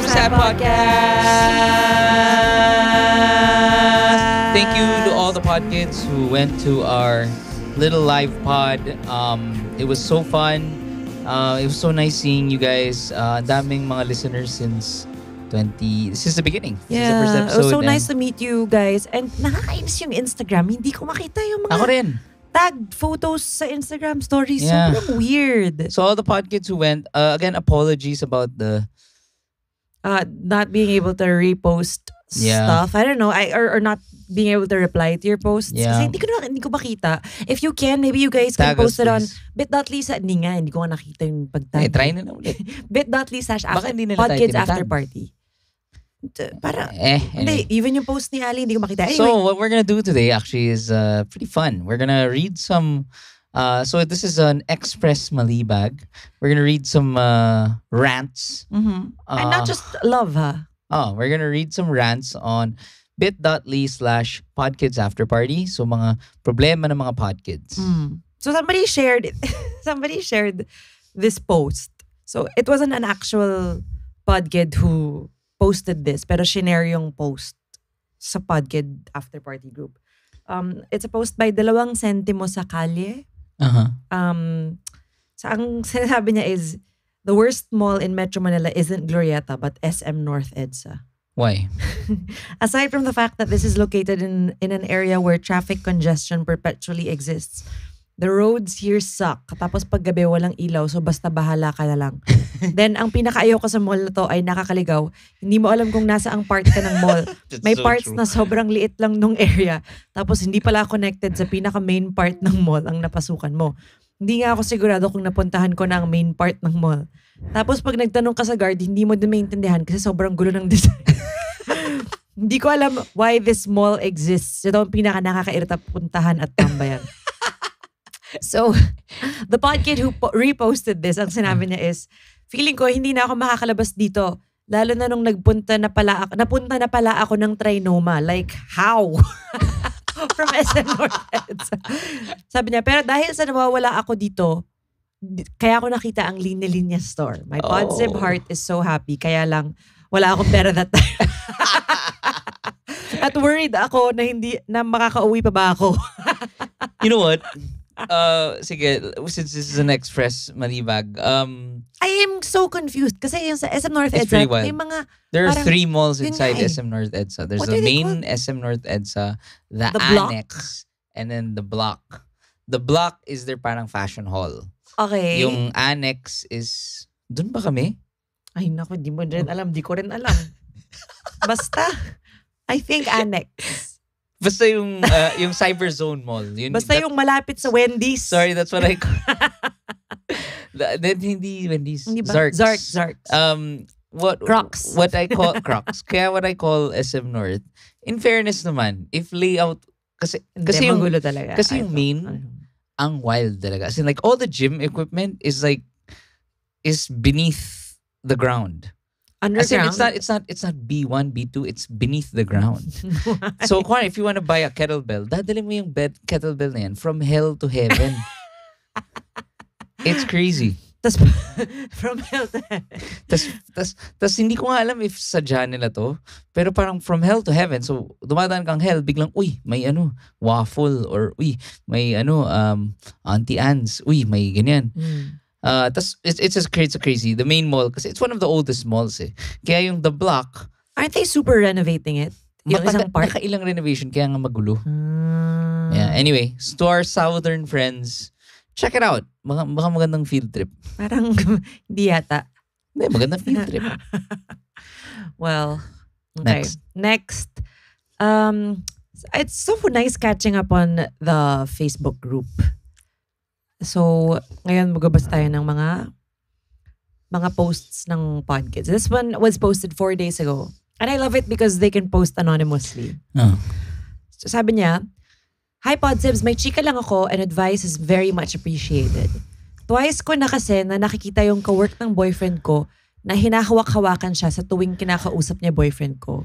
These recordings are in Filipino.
Sad Podcast. Thank you to all the podkids who went to our little live pod. It was so fun. It was so nice seeing you guys. Daming mga listeners since the beginning. Yeah, since the first episode. It was so nice to meet you guys. And nakakainis yung Instagram. Hindi ko makita yung mga Ako rin. tagged photos sa Instagram stories. Yeah. Sobrang weird. So all the podkids who went, again, apologies about the not being able to repost stuff. I don't know. Or not being able to reply to your posts. Yeah. Kasi hindi ko makita. If you can, maybe you guys can Tag us, post it on please. bit.ly hindi ko nga nakita yung pagtag. try na ulit. bit.ly Baka hindi nila tayo /podkids tinatag. after party. Para, Anyway. hindi, even yung post ni Ali, hindi ko makita. Anyway, So what we're gonna do today actually is pretty fun. We're gonna read some. So this is an Express Malibag. We're gonna read some rants. and not just love, ha? We're gonna read some rants on bit.ly/podkids after party. So mga problema ng mga podkids. So somebody shared this post. So it wasn't an actual podkid who posted this, pero shinare yung post sa podkid after party group. It's a post by Dalawang Sentimo sa Kalye. So ang sinasabi niya is, the worst mall in Metro Manila isn't Glorieta but SM North EDSA. Why? Aside from the fact that this is located in an area where traffic congestion perpetually exists, the roads here suck. Tapos paggabi walang ilaw, so basta bahala ka na lang. Then, ang pinakaayaw ko sa mall na to ay nakakaligaw. Hindi mo alam kung nasa ang part ka ng mall. May so parts true. na sobrang liit lang nung area. Tapos hindi pala connected sa pinaka-main part ng mall ang napasukan mo. Hindi nga ako sigurado kung napuntahan ko na ang main part ng mall. Tapos pag nagtanong ka sa guard, hindi mo din maintindihan kasi sobrang gulo ng design. Hindi ko alam why this mall exists. Ito ang pinaka nakakairita puntahan at tambayan. So, the podkid who reposted this, ang sinabi niya is, feeling ko hindi na ako makakalabas dito. Lalo na nung napunta na pala ako ng Trinoma. Like, how? From SM North EDSA. Sabi niya, pero dahil sa nawawala ako dito, kaya ako nakita ang linya-linya store. My Podsib heart is so happy. Kaya lang, wala akong pera that time. At worried ako na makakauwi pa ba ako. You know what? Sige, since this is an Express Malibag, I am so confused kasi yung sa SM North It's EDSA, pretty wild. may mga there are parang- 3 malls yun inside nga eh. SM North EDSA. There's What the are they main SM North EDSA, the block? annex, and then the block. The block is their parang fashion hall. okay. Yung annex is, dun ba kami? Ay naku, di ko rin alam. Basta, I think annex. Basta yung Cyber Zone Mall. Basta yung malapit sa Wendy's. Sorry, that's what I call. Hindi Wendy's. Hindi ba? Zarks. Zarks. Crocs. What I call Crocs. Kaya what I call SM North. In fairness naman, if layout kasi yung magulo talaga. kasi yung main ang wild talaga. As in, like all the gym equipment is beneath the ground. As in, Underground. it's not B1, B2, it's beneath the ground. So, if you want to buy a kettlebell, dadali mo yung kettlebell na yan from hell to heaven. It's crazy. Tas, from hell to heaven. Tas hindi ko nga alam if sadya nila to, pero parang from hell to heaven. So, dumadaan kang hell, biglang, uy, may waffle, or uy, may Auntie Anne's, uy, may ganyan. It's just crazy. The main mall, kasi it's one of the oldest malls eh. Kaya yung the block, Aren't they super renovating it? Yung isang part? nakailang renovation, kaya nga magulo. Yeah. Anyway, to our southern friends, check it out. Baka magandang field trip. Parang hindi yata. Hindi, magandang field trip. Well, okay. Next. It's so nice catching up on the Facebook group. So, ngayon magbabasa tayo ng mga posts ng podkids. This one was posted 4 days ago. And I love it because they can post anonymously. Oh. So, sabi niya, "Hi Podsibs, may chika lang ako and advice is very much appreciated. Twice ko na kasi na nakikita yung kawork ng boyfriend ko na hinahawak-hawakan siya sa tuwing kinakausap niya boyfriend ko.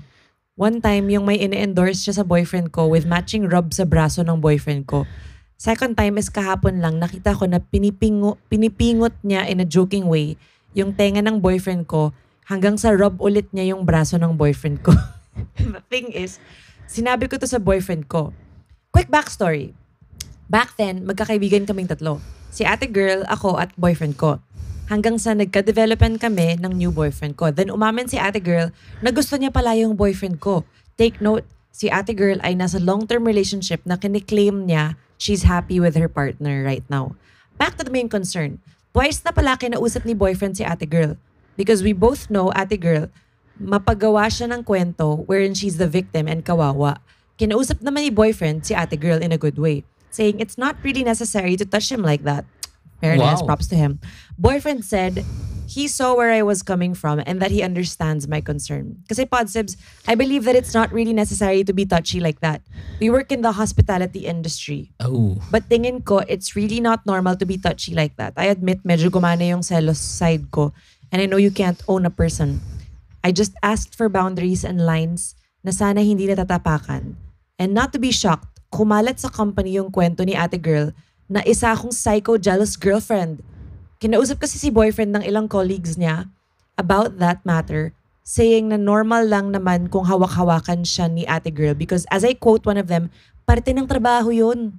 One time, yung may ini-endorse siya sa boyfriend ko with matching rub sa braso ng boyfriend ko. Second time is kahapon lang, nakita ko na pinipingot niya in a joking way yung tenga ng boyfriend ko hanggang sa rub ulit niya yung braso ng boyfriend ko. The thing is, sinabi ko to sa boyfriend ko. Quick backstory. Back then, magkakaibigan kaming tatlo. Si ate girl, ako at boyfriend ko. Hanggang sa nagka-developan kami ng new boyfriend ko. Then umamin si ate girl na gusto niya pala yung boyfriend ko. Take note, si ate girl ay nasa long-term relationship na kiniklaim niya she's happy with her partner right now. Back to the main concern. Twice na pala kinausap ni boyfriend si ate girl. Because we both know ate girl, mapagawa siya ng kwento wherein she's the victim and kawawa. Kinausap naman ni boyfriend si ate girl in a good way, saying it's not really necessary to touch him like that. Fairness, Wow. props to him. Boyfriend said he saw where I was coming from and that he understands my concern. Kasi Podsibs, I believe that it's not really necessary to be touchy like that. We work in the hospitality industry. Oh. But tingin ko, it's really not normal to be touchy like that. I admit, medyo gumana yung selos side ko. And I know you can't own a person. I just asked for boundaries and lines na sana hindi natatapakan. And not to be shocked, kumalat sa company yung kwento ni ate girl na isa akong psycho-jealous girlfriend. Kinausap kasi si boyfriend ng ilang colleagues niya about that matter, saying na normal lang naman kung hawak-hawakan siya ni ate girl because as I quote one of them, parte ng trabaho yun.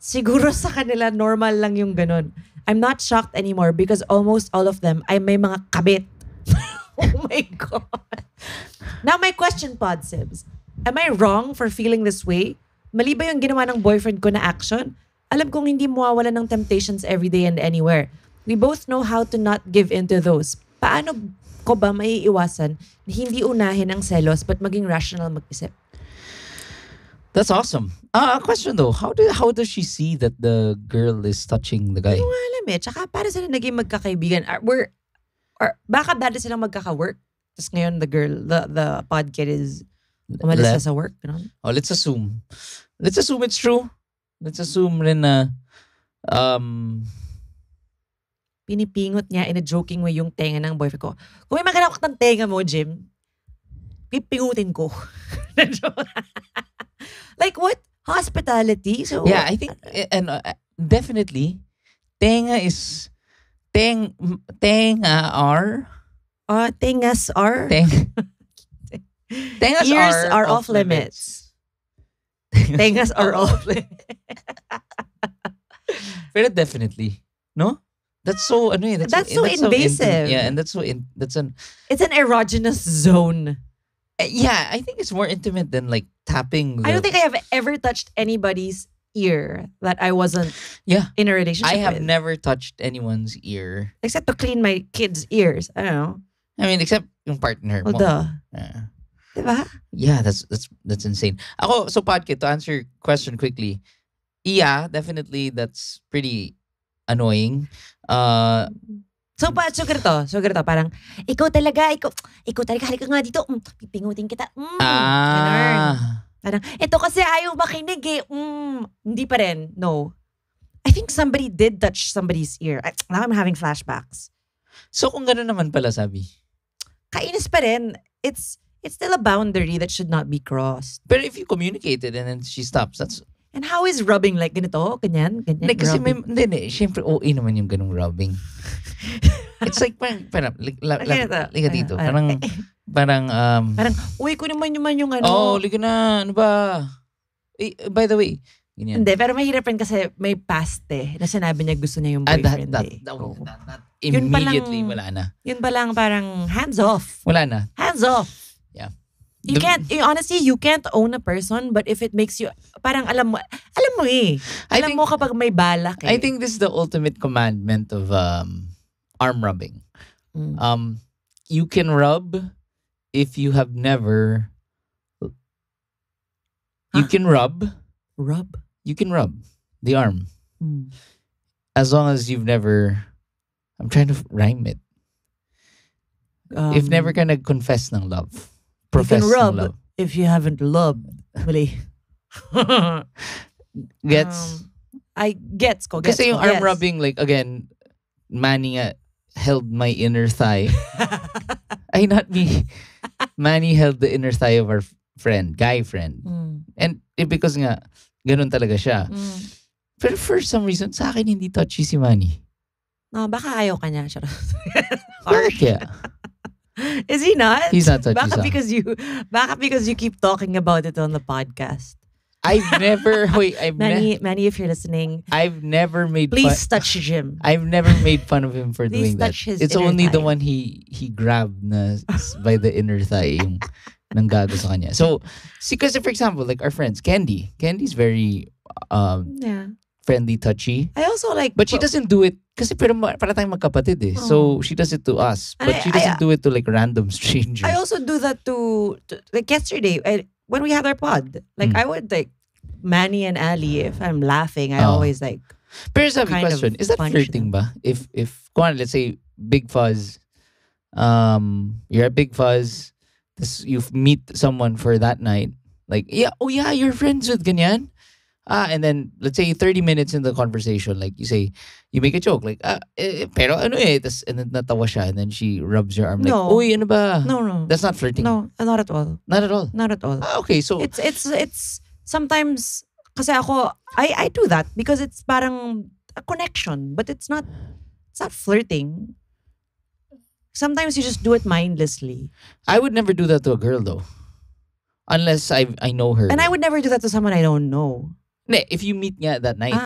Siguro sa kanila normal lang yung ganun. I'm not shocked anymore because almost all of them ay may mga kabit. Oh my God. Now my question, Podsibs. Am I wrong for feeling this way? Mali ba yung ginawa ng boyfriend ko na action? Alam kong hindi mawawala ng temptations every day and anywhere. We both know how to not give into those. Paano ko ba maiiwasan na hindi unahin ang selos but maging rational mag-isip? That's awesome. A question though, how does she see that the girl is touching the guy? Hindi ko nga alam eh. Tsaka para sila naging magkakaibigan. Or baka dati silang magkaka-work. Tapos ngayon the podkid is umalis na Left? sa work. Ganun. Oh, let's assume. Let's assume it's true. Let's assume rin na Pinipingot niya in a joking way yung tenga ng boyfriend ko. Kung may maganap ng tenga mo, Jim, pipingutin ko. Like what? Hospitality? So, yeah, I think and definitely tenga is tenga are tengas are... tengas Ears are off limits. Tengas are off limits. Pero definitely, no? That's so ano eh, That's so invasive. Yeah, and that's an It's an erogenous zone. yeah, I think it's more intimate than like tapping. I don't think I have ever touched anybody's ear that I wasn't Yeah. in a relationship I have with. never touched anyone's ear. Except to clean my kids' ears. I don't know. I mean, except yung partner Oh, mo. duh. Diba? Yeah, that's insane. Ako, so Podkid, to answer your question quickly, yeah, definitely that's pretty annoying. So ganito, parang, ikaw talaga, halika nga dito, pipingutin kita. Ganun. Parang, ito kasi ayaw makinig eh. Hindi pa rin, no. I think somebody did touch somebody's ear. Now I'm having flashbacks. So kung gano'n naman pala sabi. Kainis pa rin. It's still a boundary that should not be crossed. Pero if you communicate it and then she stops, that's And how is rubbing like ganito? Ganyan? like kasi may, rubbing. hindi, syempre OA naman yung ganung rubbing. It's like parang Ganito. liga dito. Parang Parang, uy ko naman yung ano. oh, liga na, ano ba? By the way, ganyan. Hindi, pero mahirap rin kasi may past eh. Na sinabi niya gusto niya yung that boyfriend eh. Oo. Yun pa lang- immediately wala na. Yun pa lang parang hands off. Wala na. Hands off. Yeah. Honestly, you can't own a person but if it makes you, parang alam mo eh. I Alam think- mo kapag may balak eh. I think this is the ultimate commandment of arm rubbing. Mm. You can rub if you have never. You Huh? can rub. Rub. You can rub the arm Mm. as long as you've never. I'm trying to rhyme it. If never ka nag-confess ng love, you profess can rub ng love. if you haven't loved. Mali. Gets. I gets ko. Kasi yung arm gets. rubbing, like again, Manny nga held my inner thigh. Ay, not me. Manny held the inner thigh of our guy friend. Mm. And because nga, ganun talaga siya. Mm. Pero for some reason, sa akin hindi touchy si Manny. No, baka ayaw ka niya. Charot. Bakit kaya? Is he not? He's not touchy Baka sa. because you keep talking about it on the podcast. I've never, Manny, if you're listening, I've never made please fun. touch Jim. I've never made fun of him for Please doing that. touch his It's inner only the thigh. one he grabbed by the inner thigh yung nanggago sa kanya. So, because for example, like our friends, Candy's very Yeah. friendly, touchy. I also like, But she doesn't do it kasi para tayong magkapatid eh. So, she does it to us. And But she doesn't do it to like random strangers. I also do that to like yesterday when we had our pod. Like I would like Manny and Ali, if I'm laughing, I always like. Pero sabi kind of question, is that punch flirting ba? If kung ano, let's say Big Fuzz, you're at Big Fuzz, you meet someone for that night, like you're friends with ganyan. And then let's say 30 minutes in the conversation, like you make a joke, like pero ano tas, and then natawa siya, and then she rubs your arm, like, No. uy, ano ba? No. That's not flirting. No, not at all. Not at all. Not at all. Okay, so It's sometimes kasi ako I do that because it's parang a connection, but it's not flirting. Sometimes you just do it mindlessly. I would never do that to a girl though, unless I know her. And I would never do that to someone I don't know. Hindi, if you meet niya that night.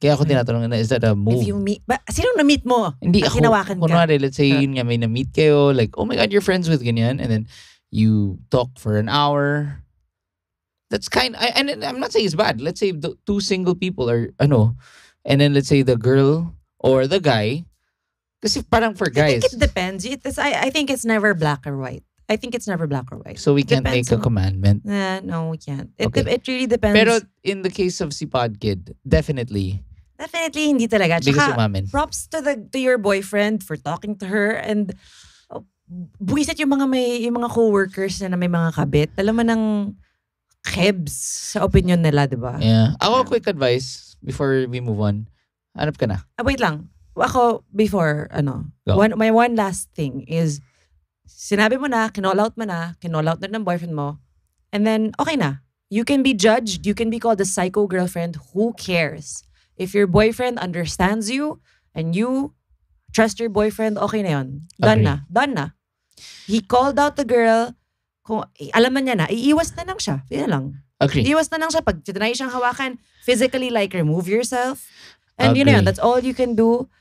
Kaya ako Okay. tinatanong na, is that a move? If you meet, sino na-meet mo? Hindi At ako, hinawakan ka? kunwari, let's say yun nga, may na-meet kayo, like, oh my God, you're friends with ganyan, and then you talk for an hour. That's and I'm not saying it's bad. Let's say the two single people are, and then let's say the girl or the guy, kasi parang for I guys, think it depends. I think it's never black or white. I think it's never black or white. so we can't Depends make a on- commandment. No, we can't. Okay. It really depends. Pero in the case of si Podkid, definitely, Definitely hindi talaga. because Tsaka, umamin. props to your boyfriend for talking to her, and buwisit yung mga co-workers na may mga kabit. Alam mo ng kebs sa opinion nila, di ba? Yeah. Ako, quick advice before we move on. Hanap ka na. Wait lang. Ako, before, Go. my one last thing is, sinabi mo na, kinall out na ng boyfriend mo, and then, okay na. You can be judged, you can be called a psycho girlfriend, who cares? If your boyfriend understands you, and you trust your boyfriend, okay na yun. Done na. He called out the girl, kung alam na niya na, iiwas na lang siya. Yan lang. Agree. Iiwas na lang siya. Pag tinry siyang hawakan, physically like remove yourself. And yun na yun, Agree. that's all you can do.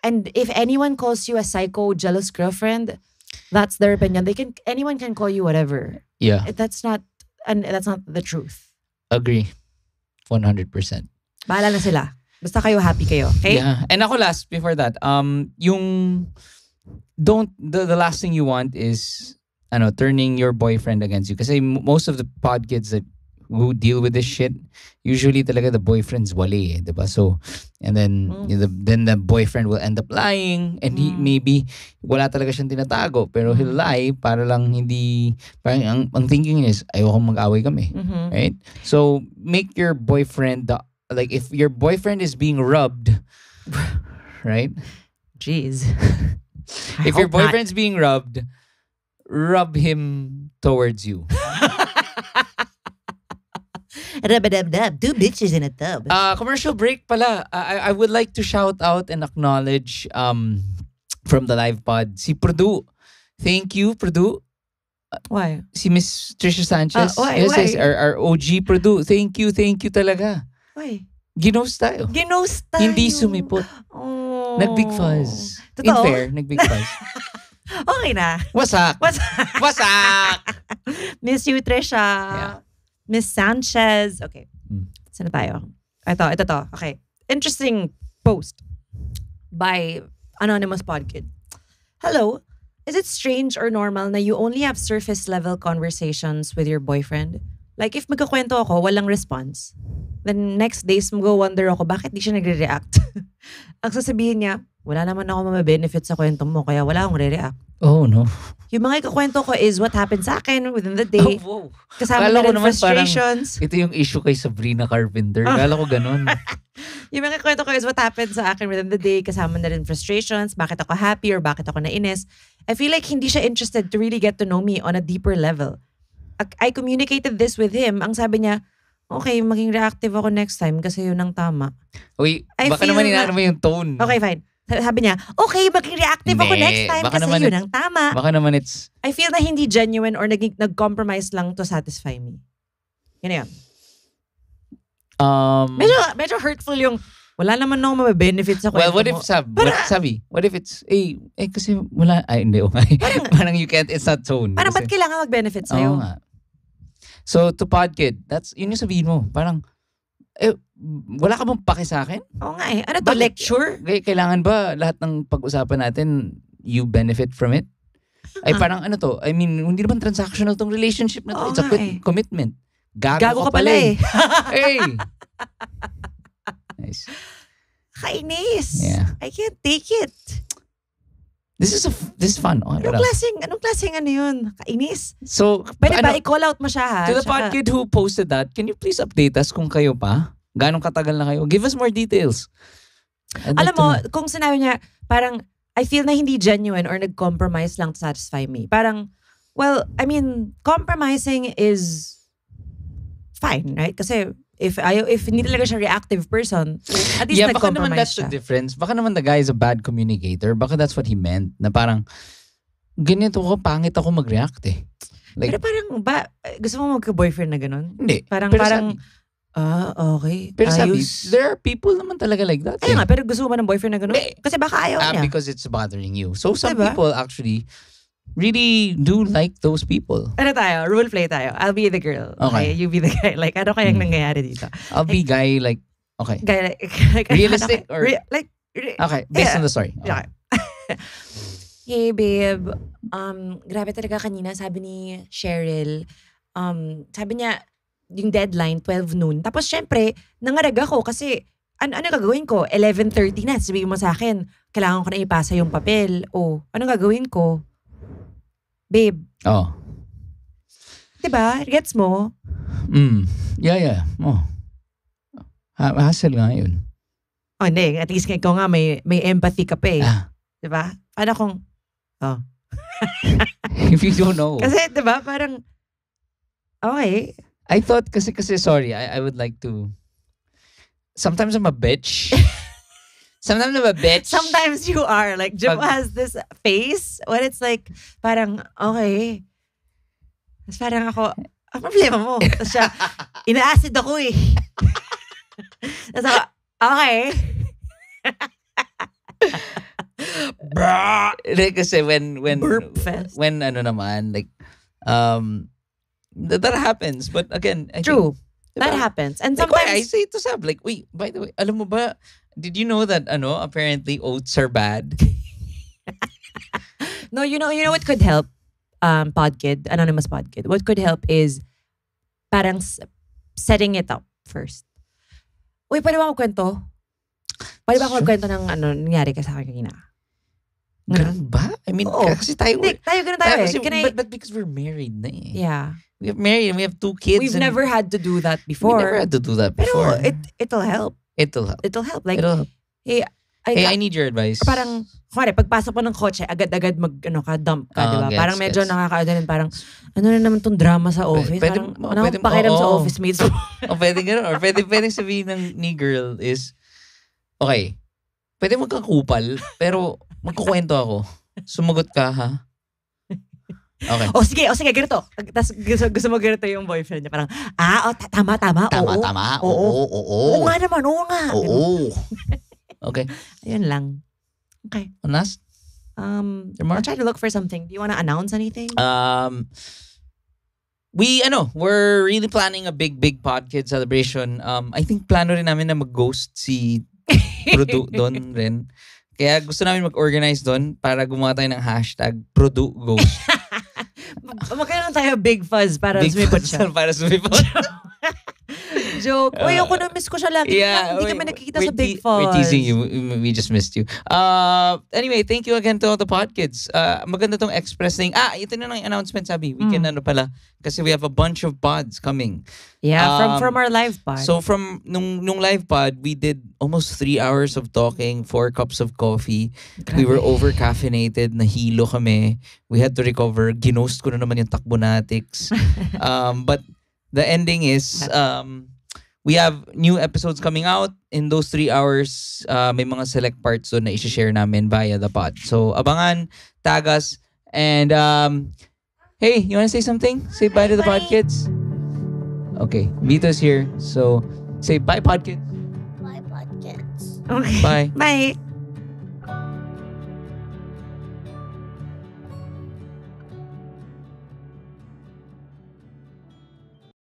And if anyone calls you a psycho, jealous girlfriend, that's their opinion. Anyone can call you whatever. Yeah. That's not the truth. Agree. 100%. Bahala na sila. Basta kayo happy kayo. Okay? Yeah. And ako last, before that, the last thing you want is, turning your boyfriend against you. Kasi most of the pod kids who deal with this shit, usually talaga the boyfriend's wali, diba? So, and then, then the boyfriend will end up lying, and he maybe, wala talaga siyang tinatago, pero he'll lie para lang hindi, parang ang thinking is, ayokong mag-away kami. Mhm. Right? So, make your boyfriend, like if your boyfriend is being rubbed, right? Jeez. If your boyfriend's being rubbed, rub him towards you. Rub-a-dub-dub. Two bitches in a tub. Commercial break pala. I would like to shout out and acknowledge from the live pod si Purdue. Thank you, Purdue. Why? Si Miss Trisha Sanchez. Why? Yes, our OG Purdue. Thank you talaga. Why? Ginos tayo. Ginost tayo. Hindi sumipot. Oh. Nag-big fuzz. In Totoo? fair, nag-big fuzz. Okay na. Wasak! Wasak! Miss you, Trisha. Yeah. Miss Sanchez. Okay. Hmm. Saan na tayo? Ito to. Okay. Interesting post by Anonymous Podkid. Hello. Is it strange or normal na you only have surface level conversations with your boyfriend? Like if magkakwento ako, walang response. Then next days, mag-wonder ako, bakit di siya nagre-react? Ang sasabihin niya, wala naman ako mamabenefit sa kwento mo, kaya wala akong re-react. Oh, no. Yung mga ikakwento ko is what happened sa akin within the day. Oh, wow. Kasama Kala na ko rin naman parang- frustrations. Ito yung issue kay Sabrina Carpenter. Kala ko ganun. Yung mga kwento ko is what happened sa akin within the day, kasama na rin frustrations, bakit ako happy or bakit ako nainis. I feel like hindi siya interested to really get to know me on a deeper level. I communicated this with him. Ang sabi niya, okay, maging reactive ako next time kasi yun ang tama. Uy, I baka feel naman na- inaano mo yung tone. Okay, fine. Sabi niya, okay, maging reactive ako Hindi, next time baka kasi naman yun ang tama. Baka naman it's... I feel na hindi genuine or nag-compromise lang to satisfy me. Yun. Medyo hurtful yung wala naman ako mabe-benefit sa kwento Well, what if what if it's, kasi wala, hindi, okay. Parang you can't, it's not tone. Parang ba't kailangan mag-benefit sa'yo? Oo nga. So, to Podkid, yun yung sabihin mo. Parang, wala ka bang pake sa akin? Oo nga eh. Ano to, lecture? Kailangan ba lahat ng pag-usapan natin, you benefit from it? Ay parang ano to, I mean, hindi naman transactional tong relationship na to. It's a commitment. Gago ka pala eh. Hey! Nice. Kainis. Yeah. I can't take it. This is fun. Anong klaseng ano yun? Kainis. So, pwede ba i-call out mo siya ha? To the Podkid who posted that, can you please update us kung kayo pa? Ganong katagal na kayo? Give us more details. Alam mo, kung sinabi niya, parang, I feel na hindi genuine or nag-compromise lang to satisfy me. Parang, well, I mean, compromising is fine, right? Kasi, if hindi talaga siya reactive person, at least nag-compromise baka naman that's siya. the difference. Baka naman the guy is a bad communicator. Baka that's what he meant. Na parang, ganito ko, pangit ako mag-react eh. Like, pero parang, gusto mo magka-boyfriend na ganun? Hindi. Parang, okay. Pero sabi, there are people naman talaga like that. Ayun nga, pero gusto mo ba ng boyfriend na ganun? Kasi baka ayaw niya. Because it's bothering you. So some people actually really do like those people. Ano tayo? Role play tayo. I'll be the girl. Okay. You be the guy. Like, ano kayang nangyayari dito? I'll be guy like, okay. Guy like realistic or? Okay, based on the story. Okay. Hey babe, grabe talaga kanina, sabi ni Cheryl, sabi niya, yung deadline, 12 noon. Tapos syempre, nangarag ako kasi, ano gagawin ko? 11:30 na, sabihin mo sa akin, kailangan ko na ipasa yung papel. Ano gagawin ko? Babe. Oh. Diba? Gets mo? Yeah. Hassle nga yun. Hindi. At least ikaw nga, may empathy ka pa eh. Diba? Paano kung, if you don't know. Kasi diba, parang, okay. I thought, kasi sorry, I would like to, sometimes I'm a bitch. Sometimes I'm a bitch. Sometimes you are. Like, Jim has this face when it's like, parang, okay. Tapos parang ako, ang problema mo. Tapos siya, ina-acid ako eh. Tapos ako, okay. Kasi when Burp fest. When ano naman, like, that happens. But again, True. That happens. And sometimes, I say to Sab, like, wait, by the way, alam mo ba, did you know that, apparently oats are bad? No, you know what could help, Podkid, anonymous Podkid? What could help is, parang setting it up first. Uy, pwede ba ako kwento? Pwede ba ako magkwento ng nangyari ka sa akin kanina? Ganun ba? I mean, kasi tayo... Hindi, ganun tayo eh. But because we're married na eh. Yeah. We have married and we have 2 kids. We've never had to do that before. We never had to do that before. Pero it'll help. It'll help. Like, it'll help. Hey, I need your advice. Parang, pagpasok mo ng kotse, agad-agad dump ka, diba? Parang medyo nakakaano parang, ano na naman tong drama sa office? Parang, ano akong pakiram sa office mates mo? Pwede gano'n. Or pwede sabihin ni girl is, okay, pwede magkakupal, pero magkukwento ako. Sumagot ka, ha? Okay. Sige, ganito. Tapos gusto mo ganito yung boyfriend niya. Parang, tama. Tama. Oo. Oo nga naman, oo nga. Oo. Okay. Ayun lang. Okay. Last? I'll try to look for something. Do you want to announce anything? We're really planning a big Podkid celebration. I think plano rin namin na mag-ghost si Produ doon rin. Kaya gusto namin mag-organize doon para gumawa tayo ng hashtag #ProduGhost. Magkano tayo big fuzz para sumipot siya. Joke. Uy, ako na-miss ko siya lagi. Yeah, hindi kami nakikita sa Big Fuzz. We're teasing you. We just missed you. Anyway, thank you again to all the Podkids. Maganda tong expressing. Ito na yung announcement, sabi. We can pala. Kasi we have a bunch of pods coming. Yeah, from our live pod. So from nung live pod, we did almost 3 hours of talking, 4 cups of coffee. Grabe. We were over-caffeinated, nahilo kami. We had to recover. Ginost ko na naman yung Takbonatics. But the ending is, we have new episodes coming out. In those 3 hours, may mga select parts doon na i-share namin via the pod. So, abangan, tag us, and hey, you wanna say something? Say bye to the pod kids? Okay, Vito's here. So, say bye, pod kids. Bye, podcast. Okay. Bye. Bye.